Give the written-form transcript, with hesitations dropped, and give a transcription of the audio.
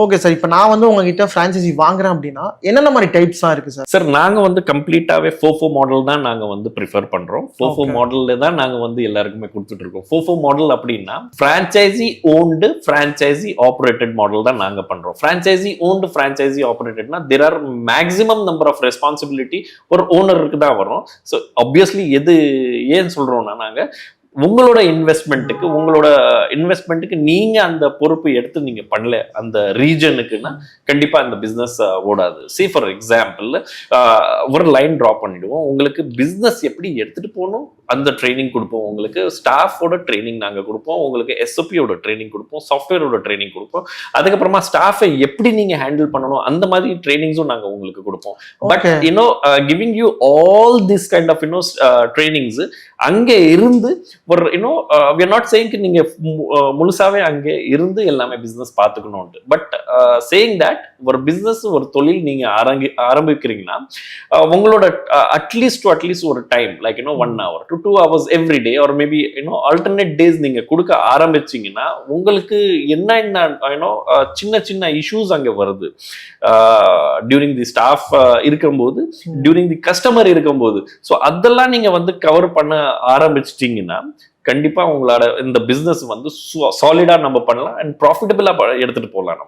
Okay sir. இப்போ நான் வந்து உங்ககிட்ட ஃப்ரான்ச்சைசி வாங்குறேன் அப்படின்னா என்னென்ன மாதிரி டைப்ஸ்லாம் இருக்கு சார்? சார் நாங்கள் வந்து கம்ப்ளீட்டாகவே ஃபோஃபோ மாடல் தான் நாங்கள் வந்து ப்ரிஃபர் பண்ணுறோம். ஃபோஃபோ மாடலில் தான் நாங்கள் வந்து எல்லாருக்குமே கொடுத்துட்டு இருக்கோம். ஃபோஃபோ மாடல் அப்படின்னா franchise owned franchise operated model தான் நாங்கள் பண்ணுறோம். ஃப்ரான்ச்சைசி ஓன்டு ஃப்ரான்ச்சைசி ஆப்ரேட்டட்னா there are maximum number of responsibility ஒரு ஓனருக்கு தான் வரும். ஸோ ஆப்வியஸ்லி எது ஏன் சொல்கிறோம்னா நாங்கள் உங்களோட இன்வெஸ்ட்மெண்ட்டுக்கு நீங்க அந்த பொறுப்பு எடுத்து நீங்க பண்ணல அந்த ரீஜனுக்குன்னா கண்டிப்பா அந்த பிசினஸ் ஓடாது. சி ஃபார் எக்ஸாம்பிள் ஒரு லைன் ட்ராப் பண்ணிடுவோம். உங்களுக்கு பிசினஸ் எப்படி எடுத்துட்டு போகணும் அந்த ட்ரைனிங் கொடுப்போம். உங்களுக்கு ஸ்டாஃபோட ட்ரைனிங் நாங்கள் கொடுப்போம். உங்களுக்கு எஸ்ஓபியோட ட்ரைனிங் கொடுப்போம். சாஃப்ட்வேரோட ட்ரைனிங் கொடுப்போம். அதுக்கப்புறமா ஸ்டாஃபை எப்படி நீங்க ஹேண்டில் பண்ணணும் அந்த மாதிரி ட்ரைனிங்ஸும் நாங்கள் உங்களுக்கு கொடுப்போம். But giving you all this kind of trainings அங்கே இருந்து ஒரு we are not saying நீங்க முழுசாவே அங்கே இருந்து எல்லாமே பிசினஸ் பார்த்துக்கணும்ட்டு. பட் சேயிங் தட் ஒரு பிசினஸ் ஒரு தொழில் நீங்க ஆரம்பிக்கிறீங்கன்னா உங்களோட அட்லீஸ்ட் ஒரு time like 1 hour to 2 hours every day or maybe alternate days நீங்க கொடுக்க ஆரம்பிச்சீங்கன்னா உங்களுக்கு என்ன சின்ன சின்ன இஷ்யூஸ் அங்க வருது டியூரிங் தி ஸ்டாஃப் இருக்கும்போது, டியூரிங் தி கஸ்டமர் இருக்கும்போது. ஸோ அதெல்லாம் நீங்க வந்து கவர் பண்ண ஆரம்பிச்சிட்டீங்கன்னா கண்டிப்பா உங்களோட இந்த பிசினஸ் வந்து சாலிடா நம்ம பண்ணலாம் அண்ட் ப்ராஃபிட்டபிளா எடுத்துட்டு போகலாம் நம்ம.